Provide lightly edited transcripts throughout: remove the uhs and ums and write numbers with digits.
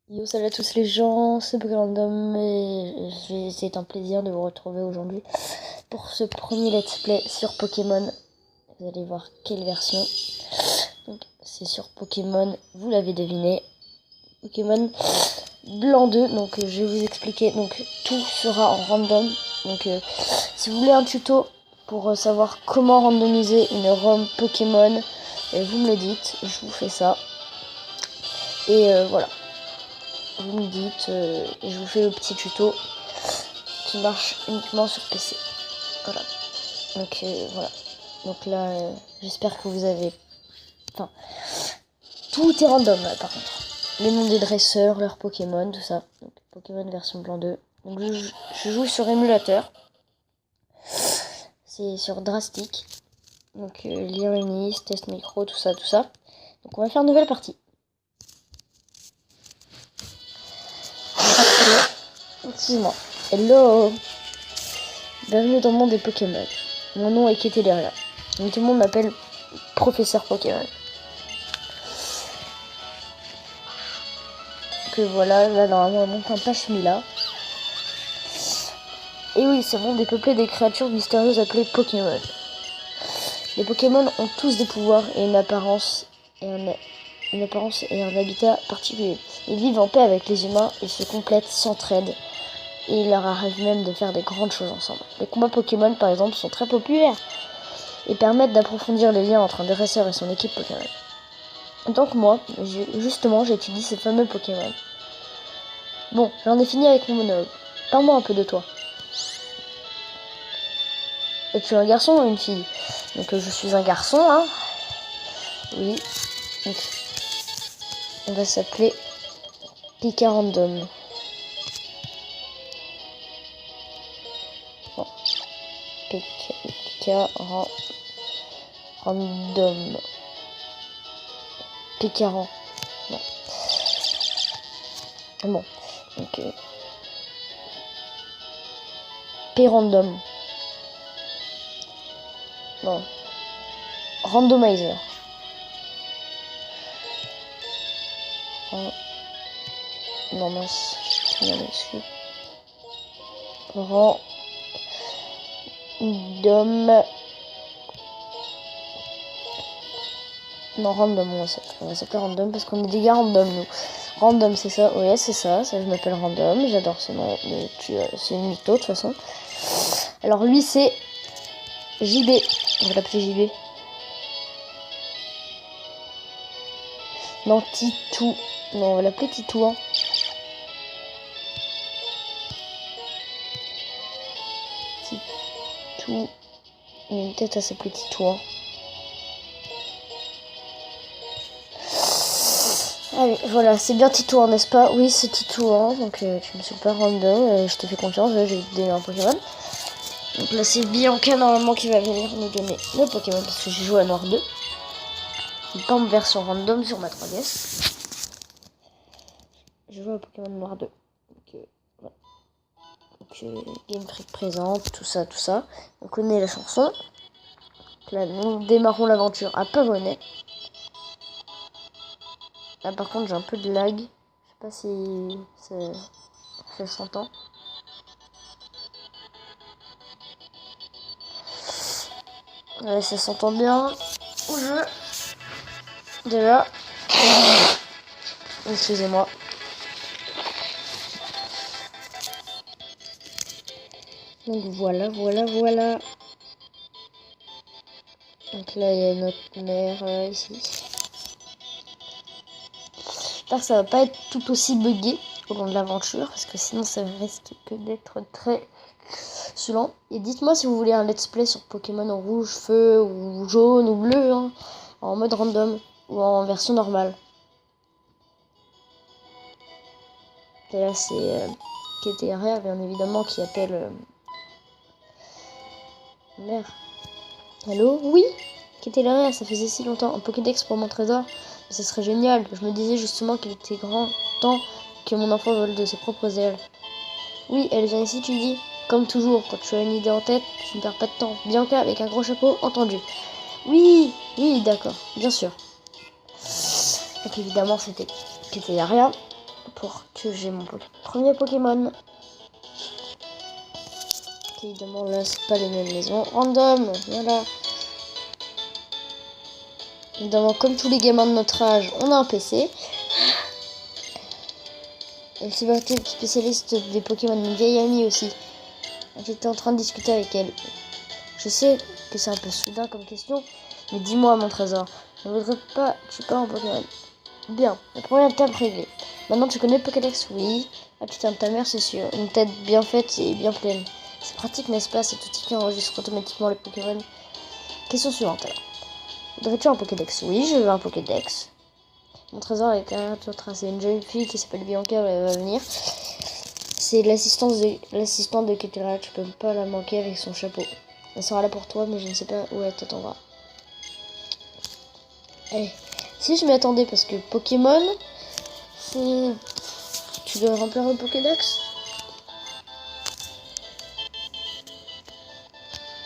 Yo, salut à tous les gens, c'est Random et c'est un plaisir de vous retrouver aujourd'hui pour ce premier let's play sur Pokémon. Vous allez voir quelle version. Donc c'est sur Pokémon, vous l'avez deviné, Pokémon Blanc 2. Donc je vais vous expliquer, donc tout sera en random. Donc si vous voulez un tuto pour savoir comment randomiser une ROM Pokémon, vous me le dites, je vous fais ça. Et voilà. Vous me dites et je vous fais le petit tuto qui marche uniquement sur PC. Voilà. Donc voilà. Donc là, j'espère que vous avez... Enfin, tout est random là par contre. Les noms des dresseurs, leurs Pokémon, tout ça. Donc Pokémon version blanc 2. Donc je joue sur émulateur. C'est sur Drastic. Donc Lyrenis, test micro, tout ça, tout ça. Donc on va faire une nouvelle partie. Excuse-moi. Hello. Bienvenue dans le monde des Pokémon. Mon nom est Keteleria. Donc tout le monde m'appelle Professeur Pokémon. Que voilà, là normalement on monte un Pachmila. Et oui, ce monde est peuplé des créatures mystérieuses appelées Pokémon. Les Pokémon ont tous des pouvoirs et une apparence et un habitat particulier. Ils vivent en paix avec les humains, ils se complètent, s'entraident. Et il leur arrive même de faire des grandes choses ensemble. Les combats Pokémon par exemple sont très populaires et permettent d'approfondir les liens entre un dresseur et son équipe Pokémon. Donc moi, justement, j'étudie ces fameux Pokémon. Bon, j'en ai fini avec mon monologue. Parle-moi un peu de toi. Es-tu un garçon ou une fille? Donc je suis un garçon, hein. Oui. Donc, on va s'appeler Picarandom. Bon. Picarandom. Picaran. Non. Bon. Donc P-Random. Non. Randomizer. Non, mince. Random. Non, random, on va s'appeler random parce qu'on est des gars random, nous. Random, c'est ça, ouais, c'est ça, je m'appelle Random, j'adore ce nom, c'est une mytho de toute façon. Alors lui, c'est JB, on va l'appeler JB. Non, Titou, non, on va l'appeler Titou, hein. Titou, il a une tête à s'appeler Titou, hein. Allez, voilà, c'est bien Titouan, n'est-ce pas? Oui, c'est Titouan, donc tu me suis pas random, je te fais confiance, j'ai donné un Pokémon. Donc là, c'est Bianca normalement qui va venir nous donner le Pokémon parce que j'ai joué à Noir 2. Pas en version random sur ma 3DS. Je joue à Pokémon Noir 2. Donc, voilà. Donc, Game Freak présente, tout ça, tout ça. On connaît la chanson. Donc là, nous démarrons l'aventure à Pavonnet. Là, par contre, j'ai un peu de lag. Je sais pas si ça s'entend. Ouais, ça s'entend bien. Au jeu. Déjà. Excusez-moi. Donc voilà. Donc là, il y a notre mère ici. J'espère que ça va pas être tout aussi buggé au long de l'aventure, parce que sinon ça risque que d'être très saoulant. Et dites-moi si vous voulez un let's play sur Pokémon en rouge, feu, ou jaune, ou bleu, hein, en mode random, ou en version normale. Et là c'est Keteleria, bien évidemment, qui appelle... Mère. Allô? Oui? Keteleria, ça faisait si longtemps. Un Pokédex pour mon trésor? Ça serait génial. Je me disais justement qu'il était grand temps que mon enfant vole de ses propres ailes. Oui, elle vient ici, tu dis. Comme toujours, quand tu as une idée en tête, tu ne perds pas de temps. Bianca avec un gros chapeau, entendu. Oui, d'accord, bien sûr. Donc évidemment, c'était Keteleria. pour que j'ai mon premier Pokémon. Évidemment, là, c'est pas les mêmes maisons. Random, voilà. Évidemment, comme tous les gamins de notre âge, on a un PC. Elle s'est battue spécialiste des Pokémon, une vieille amie aussi. J'étais en train de discuter avec elle. Je sais que c'est un peu soudain comme question, mais dis-moi, mon trésor, ne voudrais pas tu pars en Pokémon? Bien, la première étape réglée. Maintenant, tu connais le Pokédex? Oui. Ah putain, ta mère, c'est sûr. Une tête bien faite et bien pleine. C'est pratique, n'est-ce pas, cet outil qui enregistre automatiquement les Pokémon? Question suivante alors. Voudrais-tu un Pokédex? Oui, je veux un Pokédex. Mon trésor est à toi tracer. Une jeune fille qui s'appelle Bianca, elle va venir. C'est l'assistante de Ketera. Tu peux pas la manquer avec son chapeau. Elle sera là pour toi, mais je ne sais pas où elle t'attendra. Allez, si je m'y attendais, parce que Pokémon, c'est... Tu dois remplir le Pokédex.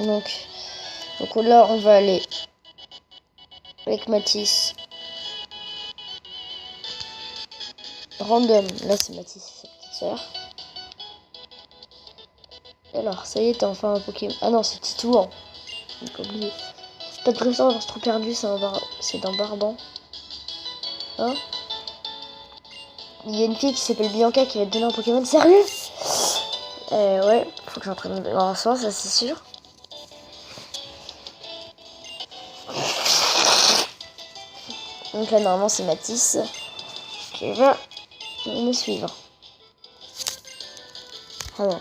Donc là, on va aller avec Mathis. Random, là c'est Mathis, sa petite sœur. Alors, ça y est, t'as enfin un Pokémon. Ah non, c'est Titouan. J'ai pas oublié. Pas de raison d'avoir trop perdu, c'est un Barban. Hein? Il y a une fille qui s'appelle Bianca qui va te donner un Pokémon. Sérieux? Ouais, faut que j'entraîne le grand soin, ça c'est sûr. Donc là, normalement, c'est Mathis qui va me suivre. Ah non.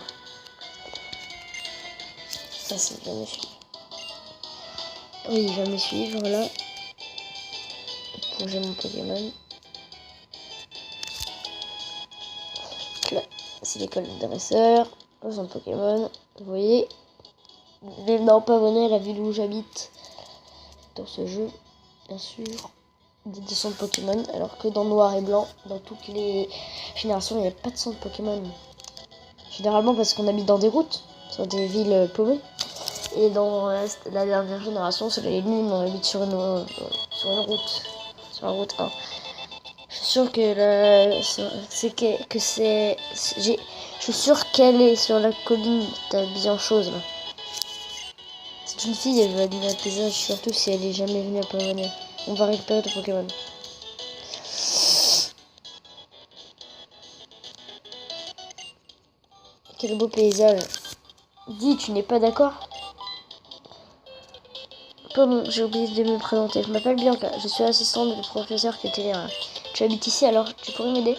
Ça, c'est va me suivre. Oui, il va me suivre là. Pour j'ai mon Pokémon. Là, c'est l'école des dresseurs. Là, son Pokémon. Vous voyez. Mais non, pas venir à la ville où j'habite. Dans ce jeu, bien sûr. Des sons de Pokémon. Alors que dans Noir et Blanc, dans toutes les générations, il n'y a pas de son de Pokémon. Généralement parce qu'on habite dans des routes. Sur des villes paumées. Et dans la dernière génération, c'est les lunes, on habite sur une route. Sur la route 1. Je suis sûre que je suis sûre qu'elle est sur la colline habillée en chose là. C'est une fille, elle va venir à tes âges, surtout si elle est jamais venue à Pokémon. On va récupérer ton Pokémon. Quel beau paysage. Dis, tu n'es pas d'accord? Pardon, j'ai oublié de me présenter. Je m'appelle Bianca, je suis assistante du professeur Keteler. Tu habites ici, alors tu pourrais m'aider?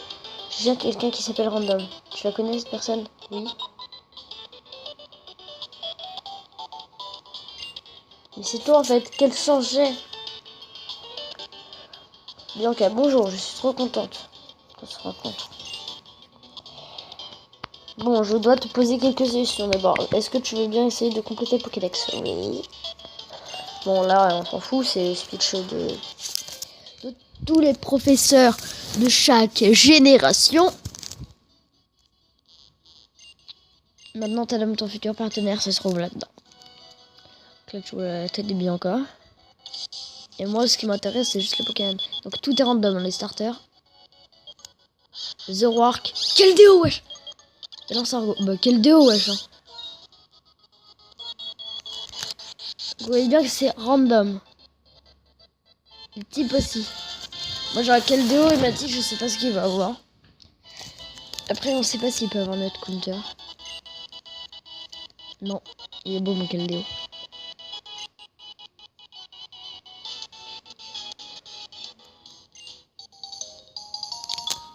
J'ai quelqu'un qui s'appelle Random. Tu la connais cette personne? Oui. Mais c'est toi en fait, quelle chance j'ai! Bianca, bonjour, je suis trop contente qu'on se rencontre. Bon, je dois te poser quelques questions d'abord. Est-ce que tu veux bien essayer de compléter Pokédex? Oui. Bon, là, on s'en fout, c'est le speech de tous les professeurs de chaque génération. Maintenant, t'as ton futur partenaire, ça se trouve là-dedans. Donc là, tu vois la tête de Bianca. Et moi, ce qui m'intéresse, c'est juste le Pokémon. Donc tout est random, les starters. Zero Arc. Quel déo, wesh! Lance Argo. Bah, quel déo, wesh! Hein. Vous voyez bien que c'est random. Le type aussi. Moi, j'aurais quel déo et Mathis, je sais pas ce qu'il va avoir. Après, on sait pas s'il peut avoir notre counter. Non, il est beau, mon Keldeo.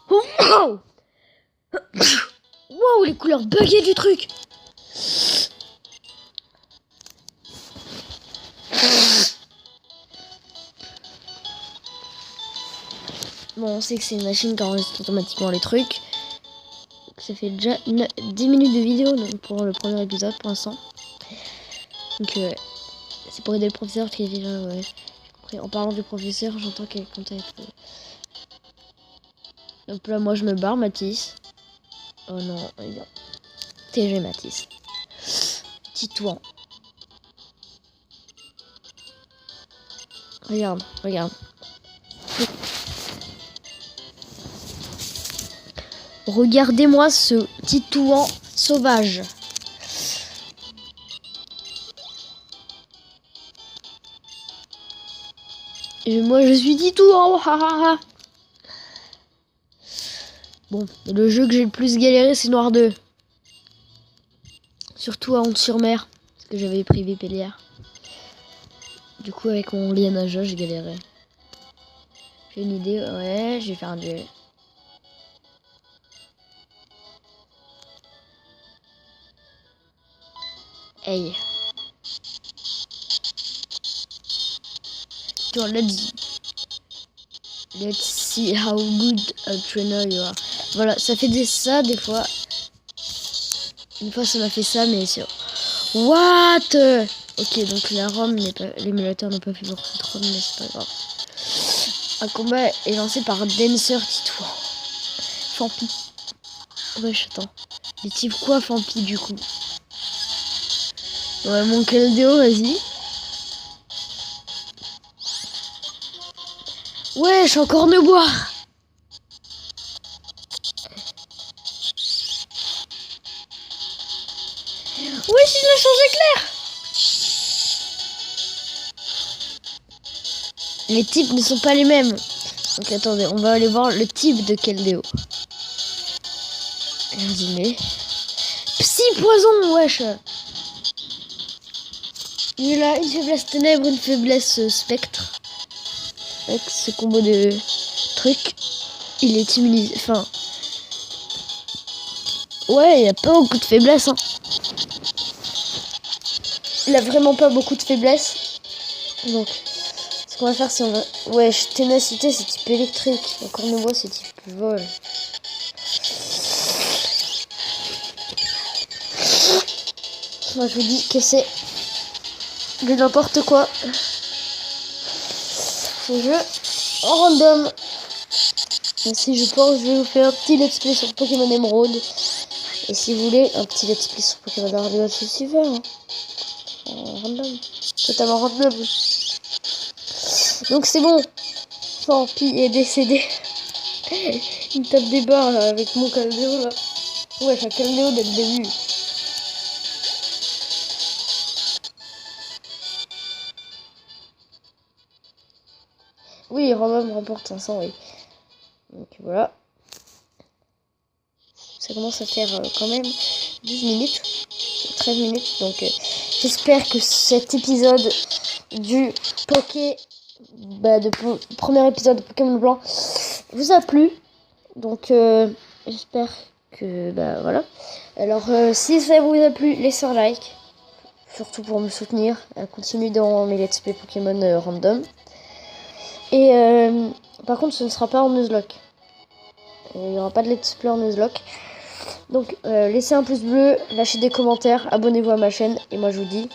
Wow! Wow, les couleurs buggées du truc! Bon, on sait que c'est une machine qui enregistre automatiquement les trucs. Ça fait déjà 10 minutes de vidéo donc pour le premier épisode pour l'instant. Donc c'est pour aider le professeur qui est déjà... Ouais, j'ai compris. En parlant du professeur, j'entends qu'elle compte être... Donc là, moi je me barre, Mathis. Oh non, bien. TG Mathis. Titouan. Regarde, regarde. Regardez-moi ce titouan sauvage. Et moi je suis titouan. Bon, le jeu que j'ai le plus galéré c'est Noir 2. Surtout à Honte-sur-Mer. Parce que j'avais privé Pélière. Du coup avec mon lien nageur j'ai galéré. J'ai une idée, ouais, je vais faire un duel. Hey. So, let's see how good a trainer you are. Voilà, ça fait ça des fois. Une fois ça m'a fait ça, mais c'est... What? Ok, donc la ROM n'est pas... L'émulateur n'est pas fait pour cette ROM, mais c'est pas grave. Un combat est lancé par Dancer Titouan. Fampi. Wesh, attends. Les types quoi, Fampi, du coup? Ouais, mon Keldeo, vas-y. Wesh, encore ne boire. Wesh, il a changé clair. Les types ne sont pas les mêmes. Donc attendez, on va aller voir le type de Keldeo. Résumé. Psy poison, wesh. Il a une faiblesse ténèbres, une faiblesse spectre. Avec ce combo de trucs, il est immunisé. Enfin, ouais, il a pas beaucoup de faiblesse. Hein. Il a vraiment pas beaucoup de faiblesse. Donc, ce qu'on va faire, c'est on va... Ouais, ténacité, c'est type électrique. Encore une fois, c'est type vol. Moi, je vous dis que c'est de n'importe quoi. Ce jeu en random. Et si je pense, je vais vous faire un petit let's play sur Pokémon Emerald. Et si vous voulez, un petit let's play sur Pokémon Arceus, c'est super. Hein. Random. Totalement random. Donc c'est bon. Fampi est décédé. Il me tape des barres là, avec mon Keldeo là. Ouais, j'ai un Keldeo dès le début. Oui, Random remporte 500, oui. Donc voilà. Ça commence à faire quand même 12 minutes. 13 minutes. Donc j'espère que cet épisode du premier épisode de Pokémon Blanc vous a plu. Donc j'espère que voilà. Alors si ça vous a plu, laissez un like. Surtout pour me soutenir. Continue dans mes let's play Pokémon random. Et par contre ce ne sera pas en Nuzlocke. Il n'y aura pas de let's play en Nuzlocke. Donc laissez un pouce bleu, lâchez des commentaires, abonnez-vous à ma chaîne. Et moi je vous dis